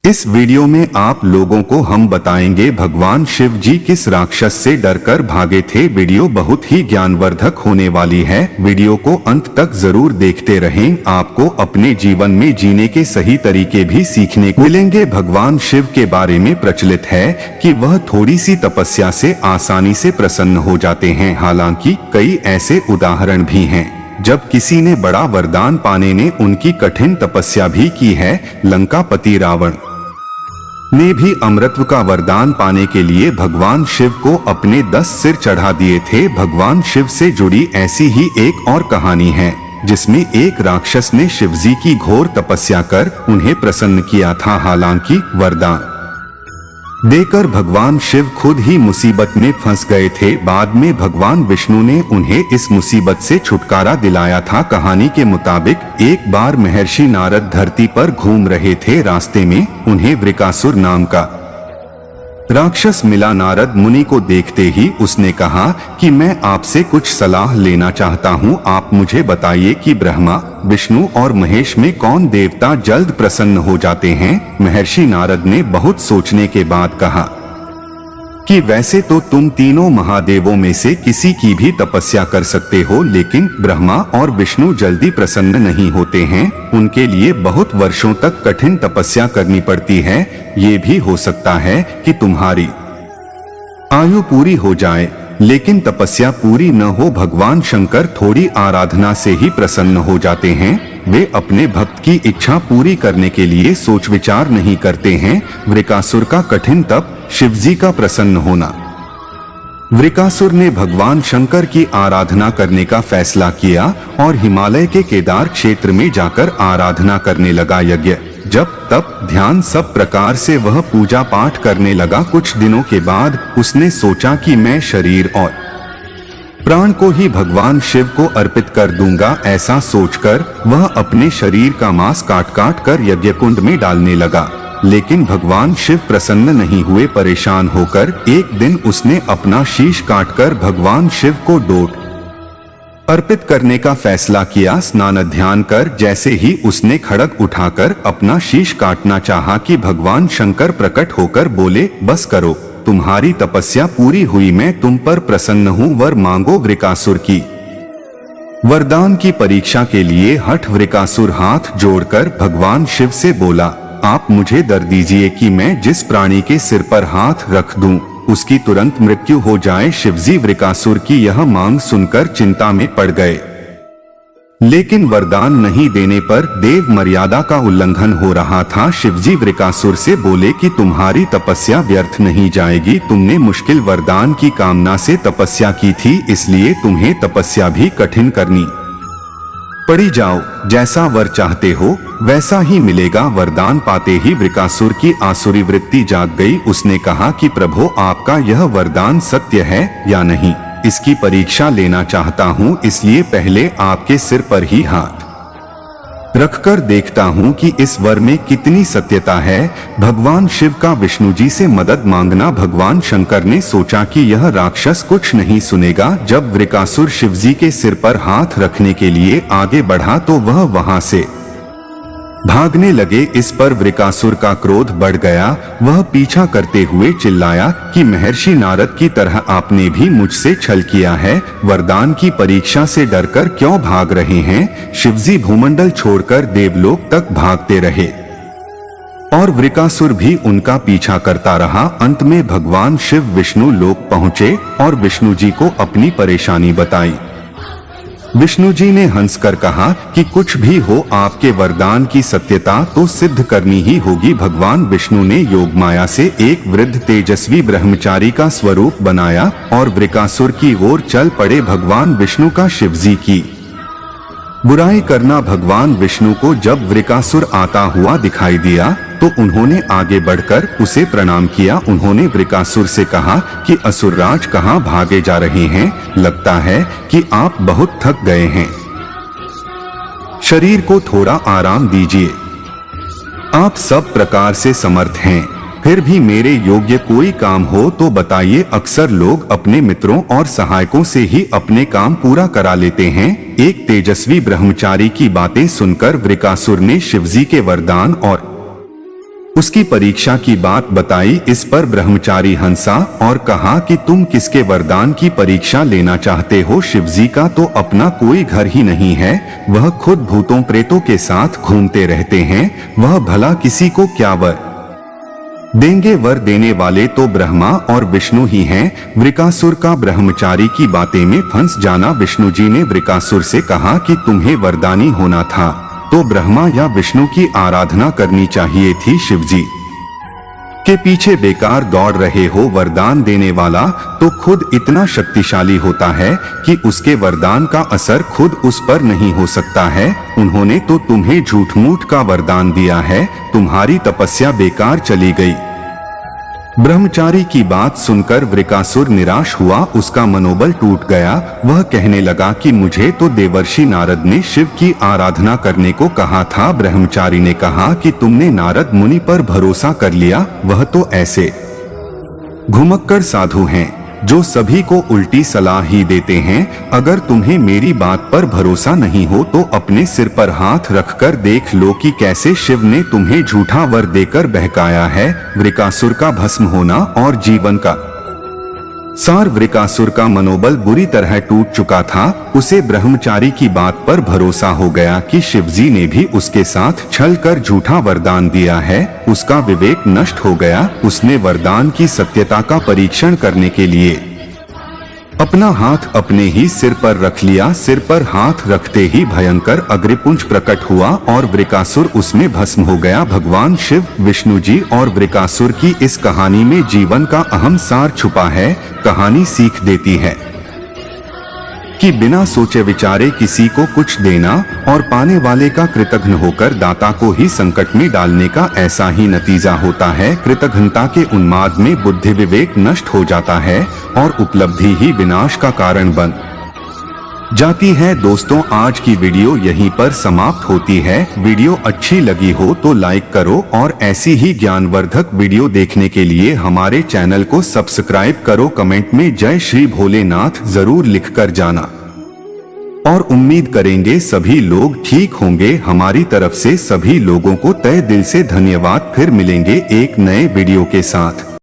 इस वीडियो में आप लोगों को हम बताएंगे भगवान शिव जी किस राक्षस से डरकर भागे थे। वीडियो बहुत ही ज्ञानवर्धक होने वाली है। वीडियो को अंत तक जरूर देखते रहें। आपको अपने जीवन में जीने के सही तरीके भी सीखने को मिलेंगे। भगवान शिव के बारे में प्रचलित है कि वह थोड़ी सी तपस्या से आसानी से प्रसन्न हो जाते हैं। हालांकि कई ऐसे उदाहरण भी हैं जब किसी ने बड़ा वरदान पाने ने उनकी कठिन तपस्या भी की है। लंकापति रावण ने भी अमृतत्व का वरदान पाने के लिए भगवान शिव को अपने 10 सिर चढ़ा दिए थे। भगवान शिव से जुड़ी ऐसी ही एक और कहानी है जिसमें एक राक्षस ने शिवजी की घोर तपस्या कर उन्हें प्रसन्न किया था। हालांकि वरदान देकर भगवान शिव खुद ही मुसीबत में फंस गए थे। बाद में भगवान विष्णु ने उन्हें इस मुसीबत से छुटकारा दिलाया था। कहानी के मुताबिक एक बार महर्षि नारद धरती पर घूम रहे थे। रास्ते में उन्हें वृकासुर नाम का राक्षस मिला। नारद मुनि को देखते ही उसने कहा कि मैं आपसे कुछ सलाह लेना चाहता हूँ। आप मुझे बताइए कि ब्रह्मा, विष्णु और महेश में कौन देवता जल्द प्रसन्न हो जाते हैं। महर्षि नारद ने बहुत सोचने के बाद कहा कि वैसे तो तुम तीनों महादेवों में से किसी की भी तपस्या कर सकते हो, लेकिन ब्रह्मा और विष्णु जल्दी प्रसन्न नहीं होते हैं। उनके लिए बहुत वर्षों तक कठिन तपस्या करनी पड़ती है। ये भी हो सकता है कि तुम्हारी आयु पूरी हो जाए लेकिन तपस्या पूरी न हो। भगवान शंकर थोड़ी आराधना से ही प्रसन्न हो जाते हैं। वे अपने भक्त की इच्छा पूरी करने के लिए सोच विचार नहीं करते हैं। वृकासुर का कठिन तप, शिवजी का प्रसन्न होना। वृकासुर ने भगवान शंकर की आराधना करने का फैसला किया और हिमालय के केदार क्षेत्र में जाकर आराधना करने लगा। यज्ञ, जप, तप, ध्यान सब प्रकार से वह पूजा पाठ करने लगा। कुछ दिनों के बाद उसने सोचा कि मैं शरीर और प्राण को ही भगवान शिव को अर्पित कर दूंगा। ऐसा सोचकर वह अपने शरीर का मांस काट काट कर यज्ञ कुंड में डालने लगा, लेकिन भगवान शिव प्रसन्न नहीं हुए। परेशान होकर एक दिन उसने अपना शीश काटकर भगवान शिव को डोट अर्पित करने का फैसला किया। स्नान ध्यान कर जैसे ही उसने खड्ग उठाकर अपना शीश काटना चाहा कि भगवान शंकर प्रकट होकर बोले, बस करो, तुम्हारी तपस्या पूरी हुई, मैं तुम पर प्रसन्न हूँ, वर मांगो। वृकासुर की वरदान की परीक्षा के लिए हठ वृकासुर हाथ जोड़कर भगवान शिव से बोला, आप मुझे वर दीजिए कि मैं जिस प्राणी के सिर पर हाथ रख दूं उसकी तुरंत मृत्यु हो जाए। शिवजी वृकासुर की यह मांग सुनकर चिंता में पड़ गए, लेकिन वरदान नहीं देने पर देव मर्यादा का उल्लंघन हो रहा था। शिवजी वृकासुर से बोले कि तुम्हारी तपस्या व्यर्थ नहीं जाएगी। तुमने मुश्किल वरदान की कामना से तपस्या की थी, इसलिए तुम्हें तपस्या भी कठिन करनी पड़ी। जाओ, जैसा वर चाहते हो वैसा ही मिलेगा। वरदान पाते ही वृकासुर की आसुरी वृत्ति जाग गई। उसने कहा कि प्रभु, आपका यह वरदान सत्य है या नहीं, इसकी परीक्षा लेना चाहता हूँ, इसलिए पहले आपके सिर पर ही हाथ रखकर देखता हूँ कि इस वर में कितनी सत्यता है। भगवान शिव का विष्णु जी से मदद मांगना। भगवान शंकर ने सोचा कि यह राक्षस कुछ नहीं सुनेगा। जब वृकासुर शिवजी के सिर पर हाथ रखने के लिए आगे बढ़ा तो वह वहां से भागने लगे। इस पर वृकासुर का क्रोध बढ़ गया। वह पीछा करते हुए चिल्लाया कि महर्षि नारद की तरह आपने भी मुझसे छल किया है। वरदान की परीक्षा से डरकर क्यों भाग रहे हैं। शिवजी भूमंडल छोड़कर देवलोक तक भागते रहे और वृकासुर भी उनका पीछा करता रहा। अंत में भगवान शिव विष्णु लोक पहुंचे और विष्णु जी को अपनी परेशानी बताई। विष्णु जी ने हंसकर कहा कि कुछ भी हो, आपके वरदान की सत्यता तो सिद्ध करनी ही होगी। भगवान विष्णु ने योग माया से एक वृद्ध तेजस्वी ब्रह्मचारी का स्वरूप बनाया और वृकासुर की ओर चल पड़े। भगवान विष्णु का शिवजी की बुराई करना। भगवान विष्णु को जब वृकासुर आता हुआ दिखाई दिया तो उन्होंने आगे बढ़कर उसे प्रणाम किया। उन्होंने वृकासुर से कहा कि असुरराज, कहाँ भागे जा रहे हैं, लगता है कि आप बहुत थक गए हैं, शरीर को थोड़ा आराम दीजिए। आप सब प्रकार से समर्थ हैं, फिर भी मेरे योग्य कोई काम हो तो बताइए। अक्सर लोग अपने मित्रों और सहायकों से ही अपने काम पूरा करा लेते हैं। एक तेजस्वी ब्रह्मचारी की बातें सुनकर वृकासुर ने शिवजी के वरदान और उसकी परीक्षा की बात बताई। इस पर ब्रह्मचारी हंसा और कहा कि तुम किसके वरदान की परीक्षा लेना चाहते हो? शिवजी का तो अपना कोई घर ही नहीं है, वह खुद भूतों प्रेतों के साथ घूमते रहते हैं, वह भला किसी को क्या वर देंगे? वर देने वाले तो ब्रह्मा और विष्णु ही हैं। वृकासुर का ब्रह्मचारी की बातें में फंस जाना। विष्णु जी ने वृकासुर से कहा कि तुम्हें वरदानी होना था तो ब्रह्मा या विष्णु की आराधना करनी चाहिए थी। शिवजी के पीछे बेकार दौड़ रहे हो। वरदान देने वाला तो खुद इतना शक्तिशाली होता है कि उसके वरदान का असर खुद उस पर नहीं हो सकता है। उन्होंने तो तुम्हें झूठ मूठ का वरदान दिया है, तुम्हारी तपस्या बेकार चली गई। ब्रह्मचारी की बात सुनकर वृकासुर निराश हुआ, उसका मनोबल टूट गया। वह कहने लगा कि मुझे तो देवर्षि नारद ने शिव की आराधना करने को कहा था। ब्रह्मचारी ने कहा कि तुमने नारद मुनि पर भरोसा कर लिया, वह तो ऐसे घुमक्कड़ साधु हैं जो सभी को उल्टी सलाह ही देते हैं। अगर तुम्हें मेरी बात पर भरोसा नहीं हो तो अपने सिर पर हाथ रखकर देख लो कि कैसे शिव ने तुम्हें झूठा वर देकर बहकाया है। वृकासुर का भस्म होना और जीवन का सार। वृकासुर का मनोबल बुरी तरह टूट चुका था। उसे ब्रह्मचारी की बात पर भरोसा हो गया कि शिवजी ने भी उसके साथ छल कर झूठा वरदान दिया है। उसका विवेक नष्ट हो गया। उसने वरदान की सत्यता का परीक्षण करने के लिए अपना हाथ अपने ही सिर पर रख लिया। सिर पर हाथ रखते ही भयंकर अग्निपुंज प्रकट हुआ और वृकासुर उसमें भस्म हो गया। भगवान शिव, विष्णु जी और वृकासुर की इस कहानी में जीवन का अहम सार छुपा है। कहानी सीख देती है कि बिना सोचे विचारे किसी को कुछ देना और पाने वाले का कृतघ्न होकर दाता को ही संकट में डालने का ऐसा ही नतीजा होता है। कृतघ्नता के उन्माद में बुद्धि विवेक नष्ट हो जाता है और उपलब्धि ही विनाश का कारण बन जाती है। दोस्तों, आज की वीडियो यहीं पर समाप्त होती है। वीडियो अच्छी लगी हो तो लाइक करो और ऐसी ही ज्ञानवर्धक वीडियो देखने के लिए हमारे चैनल को सब्सक्राइब करो। कमेंट में जय श्री भोलेनाथ जरूर लिख कर जाना और उम्मीद करेंगे सभी लोग ठीक होंगे। हमारी तरफ से सभी लोगों को तहे दिल से धन्यवाद। फिर मिलेंगे एक नए वीडियो के साथ।